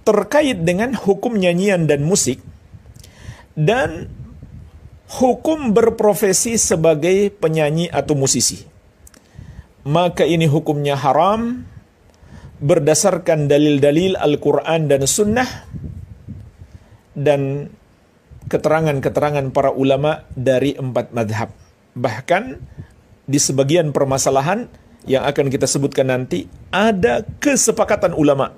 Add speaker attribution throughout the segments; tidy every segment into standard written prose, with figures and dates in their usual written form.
Speaker 1: terkait dengan hukum nyanyian dan musik dan hukum berprofesi sebagai penyanyi atau musisi. Maka ini hukumnya haram berdasarkan dalil-dalil Al-Quran dan Sunnah dan keterangan-keterangan para ulama dari 4 madhab. Bahkan di sebagian permasalahan yang akan kita sebutkan nanti ada kesepakatan ulama.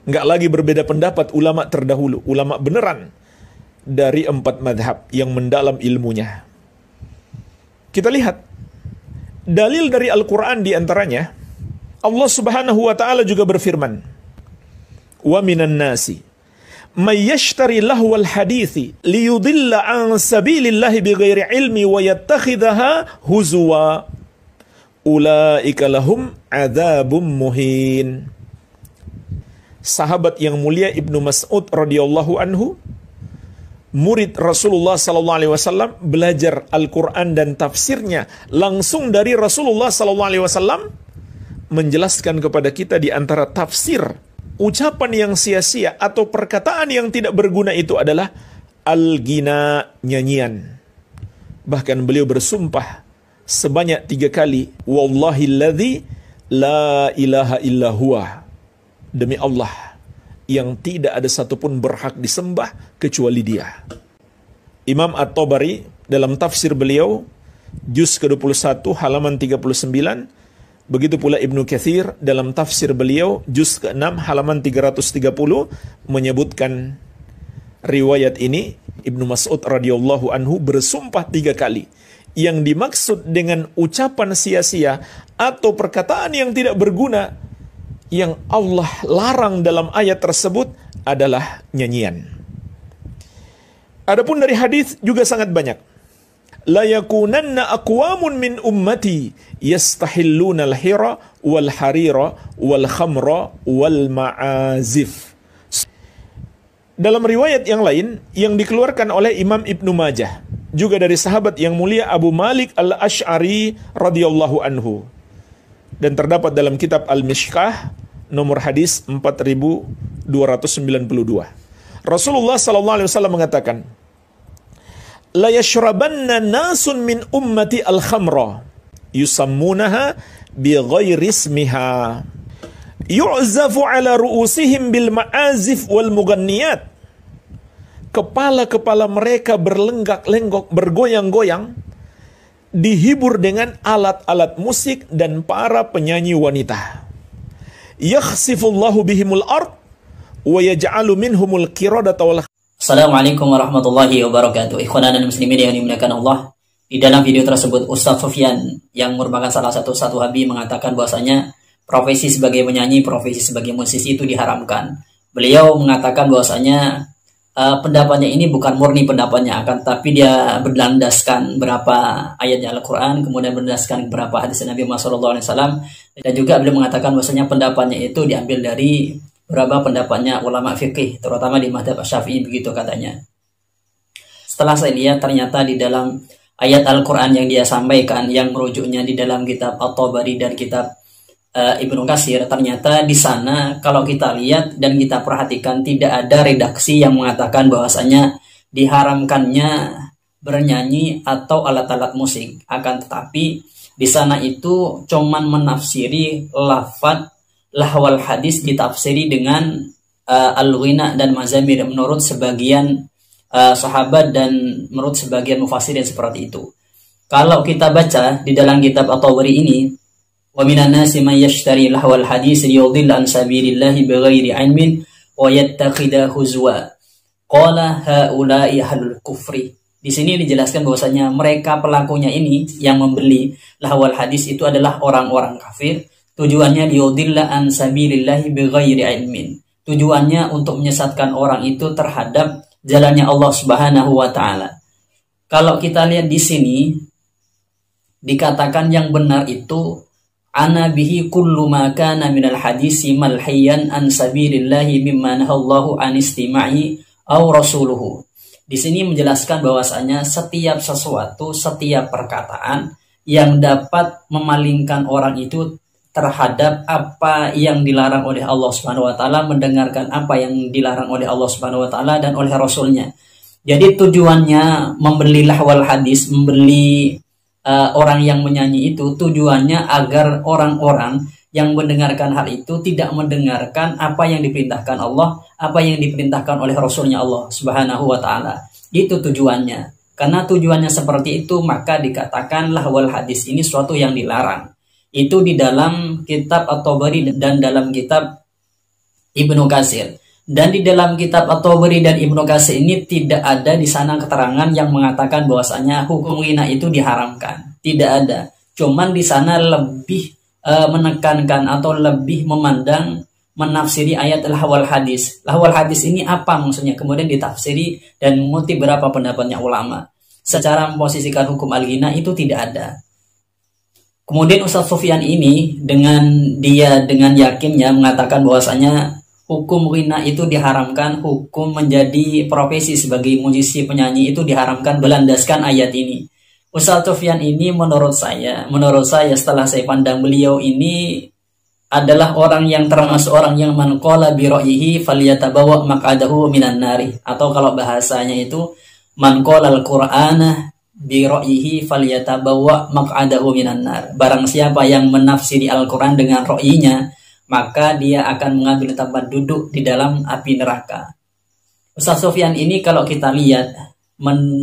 Speaker 1: Nggak lagi berbeda pendapat ulama terdahulu, ulama beneran dari 4 madhab yang mendalam ilmunya. Kita lihat dalil dari Al-Quran di antaranya, Allah Subhanahu wa ta'ala juga berfirman, "Wa minan nasi may yashtari lahwal hadithi liyudilla an sabilillahi bighairi ilmi wa yattakhidhaha huzwa ulaika lahum adzabum muhin." Sahabat yang mulia Ibnu Mas'ud radhiyallahu anhu, murid Rasulullah sallallahu alaihi wasallam, belajar Al-Qur'an dan tafsirnya langsung dari Rasulullah sallallahu alaihi wasallam, menjelaskan kepada kita di antara tafsir ucapan yang sia-sia atau perkataan yang tidak berguna itu adalah al-ghina, nyanyian. Bahkan beliau bersumpah sebanyak 3 kali, wallahilladzi la ilaha illa huwa, demi Allah yang tidak ada satupun berhak disembah kecuali Dia. Imam At-Tabari dalam tafsir beliau juz ke-21 halaman 39, begitu pula Ibnu Katsir dalam tafsir beliau juz ke-6 halaman 330 menyebutkan riwayat ini. Ibnu Mas'ud radhiyallahu anhu bersumpah 3 kali. Yang dimaksud dengan ucapan sia-sia atau perkataan yang tidak berguna yang Allah larang dalam ayat tersebut adalah nyanyian. Adapun dari hadis juga sangat banyak. La yakunanna aqwamun min ummati yastahilluna al-hira wal harira wal khamra wal ma'azif. Dalam riwayat yang lain yang dikeluarkan oleh Imam Ibnu Majah, juga dari sahabat yang mulia Abu Malik Al-Asy'ari radhiyallahu anhu, dan terdapat dalam kitab Al-Mishkah nomor hadis 4292. Rasulullah sallallahu alaihi wasallam mengatakan, la yashrabanna nasun min ummati al-khamra yusammunaha bi ghairi ismiha yu'zafu ala ru'usihim bil ma'azif wal mughanniyat. Kepala-kepala mereka berlenggak-lenggok, bergoyang-goyang, dihibur dengan alat-alat musik dan para penyanyi wanita. Yakhsifullahu bihimul ard wa yaj'alu minhumul qiradata wal.
Speaker 2: Assalamualaikum warahmatullahi wabarakatuh. Ikhwanan dan muslimin yang dimuliakan Allah. Di dalam video tersebut Ustaz Sufyan yang merupakan salah satu Wahabi mengatakan bahwasanya profesi sebagai penyanyi, profesi sebagai musisi itu diharamkan. Beliau mengatakan bahwasanya pendapatnya ini bukan murni pendapatnya, akan tapi dia berlandaskan berapa ayatnya Al-Quran, kemudian berlandaskan berapa hadis Nabi Muhammad SAW, dan juga beliau mengatakan bahwasanya pendapatnya itu diambil dari berapa pendapatnya ulama fikih, terutama di mazhab Syafi'i, begitu katanya. Setelah saya lihat, ternyata di dalam ayat Al-Quran yang dia sampaikan, yang merujuknya di dalam kitab At-Tabari dan kitab Ibnu Katsir, ternyata di sana kalau kita lihat dan kita perhatikan tidak ada redaksi yang mengatakan bahwasanya diharamkannya bernyanyi atau alat-alat musik. Akan tetapi di sana itu cuman menafsiri lafaz lahwal hadis ditafsiri dengan al-ghina dan mazamir menurut sebagian sahabat dan menurut sebagian mufassirin seperti itu. Kalau kita baca di dalam kitab At-Tabari ini, wa minan nasi may yashtari lahwal hadis liyudilla an sabilillahi bighairi ilmin wa yattakhidha huzwa qala haula'i ahlul kufri. Di sini dijelaskan bahwasanya mereka pelakunya ini yang membeli lahwal hadis itu adalah orang-orang kafir. Tujuannya liyudilla an sabilillahi bighairi ilmin. Tujuannya untuk menyesatkan orang itu terhadap jalannya Allah Subhanahu wa taala. Kalau kita lihat di sini dikatakan yang benar itu ana bihi kullu ma kana minal hadisi malhiyan an sabilillahi mimma nahallahu an istima'i aw rasuluhu. Di sini menjelaskan bahwasanya setiap sesuatu, setiap perkataan yang dapat memalingkan orang itu terhadap apa yang dilarang oleh Allah Subhanahu wa taala, mendengarkan apa yang dilarang oleh Allah Subhanahu wa taala dan oleh Rasulnya. Jadi tujuannya membeli lahwal hadis, membeli orang yang menyanyi itu, tujuannya agar orang-orang yang mendengarkan hal itu tidak mendengarkan apa yang diperintahkan Allah, apa yang diperintahkan oleh Rasulnya Allah Subhanahu wa taala. Itu tujuannya. Karena tujuannya seperti itu, maka dikatakan lahwal hadis ini suatu yang dilarang. Itu di dalam kitab At-Tabari dan dalam kitab Ibnu Katsir. Dan di dalam kitab At-Tabari dan Ibnu Katsir ini tidak ada di sana keterangan yang mengatakan bahwasanya hukum ghina itu diharamkan. Tidak ada. Cuman di sana lebih menekankan atau lebih memandang, menafsiri ayat lahwal hadis. Lahwal hadis ini apa maksudnya? Kemudian ditafsiri dan mengutip beberapa pendapatnya ulama. Secara memposisikan hukum al-ghina itu tidak ada. Kemudian Ustaz Sufyan ini dengan yakinnya mengatakan bahwasanya hukum ghina itu diharamkan, hukum menjadi profesi sebagai musisi penyanyi itu diharamkan berlandaskan ayat ini. Ustaz Sufyan ini menurut saya setelah saya pandang beliau ini adalah orang yang termasuk orang yang man qala bi ra'yihi falyatabawa maq'adahu minan nari, atau kalau bahasanya itu man qala al-Qur'ana bi ra'yihi falyatabawa maq'adahu minan nar. Barang siapa yang menafsiri Al-Qur'an dengan ra'yinya, maka dia akan mengambil tempat duduk di dalam api neraka. Ustaz Sufyan ini kalau kita lihat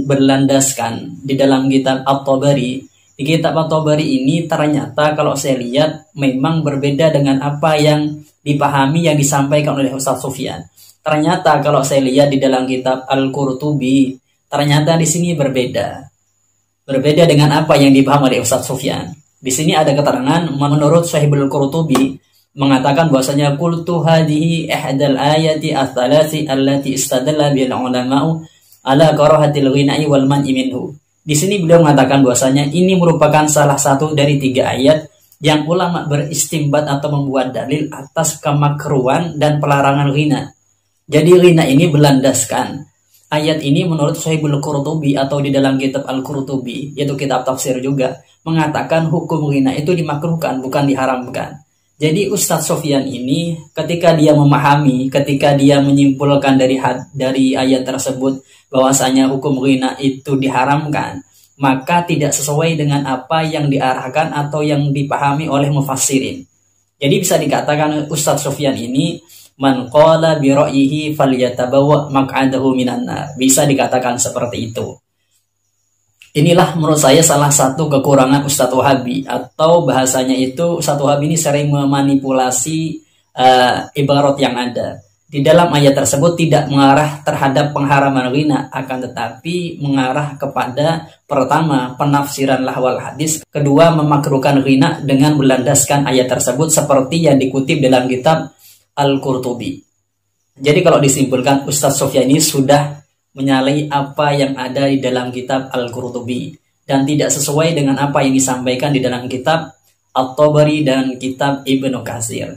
Speaker 2: berlandaskan di dalam kitab At-Tabari. Di kitab At-Tabari ini ternyata kalau saya lihat memang berbeda dengan apa yang dipahami yang disampaikan oleh Ustaz Sufyan. Ternyata kalau saya lihat di dalam kitab Al-Qurtubi, ternyata di sini berbeda. Berbeda dengan apa yang dipahami oleh Ustaz Sufyan. Di sini ada keterangan menurut Sahibul Qurtubi mengatakan bahwasanya qultu hadhihi ihdal ayati ats-tsalasi allati istadalla bil ulama'u ala karahatil ghina'i wal man'i minhu. Di sini beliau mengatakan bahwasanya ini merupakan salah satu dari 3 ayat yang ulama beristimbat atau membuat dalil atas kemakruhan dan pelarangan ghina. Jadi ghina ini berlandaskan ayat ini menurut Sahibul Qurtubi atau di dalam kitab Al-Qurtubi, yaitu kitab tafsir juga, mengatakan hukum ghina itu dimakruhkan, bukan diharamkan. Jadi Ustaz Sufyan ini ketika dia memahami, ketika dia menyimpulkan dari ayat tersebut bahwasanya hukum ghina itu diharamkan, maka tidak sesuai dengan apa yang diarahkan atau yang dipahami oleh mufassirin. Jadi bisa dikatakan Ustaz Sufyan ini man qala bi ra'yihi falyatabawa maq'adahu minan nar. Bisa dikatakan seperti itu. Inilah menurut saya salah satu kekurangan Ustadz Wahabi, atau bahasanya itu Ustadz Wahabi ini sering memanipulasi ibarat yang ada. Di dalam ayat tersebut tidak mengarah terhadap pengharaman ghina, akan tetapi mengarah kepada pertama penafsiran lahwal hadis, kedua memakruhkan ghina dengan berlandaskan ayat tersebut seperti yang dikutip dalam kitab Al-Qurtubi. Jadi kalau disimpulkan Ustadz Sufyan ini sudah menyalahi apa yang ada di dalam kitab Al-Qurtubi dan tidak sesuai dengan apa yang disampaikan di dalam kitab At-Tabari dan kitab Ibnu Katsir.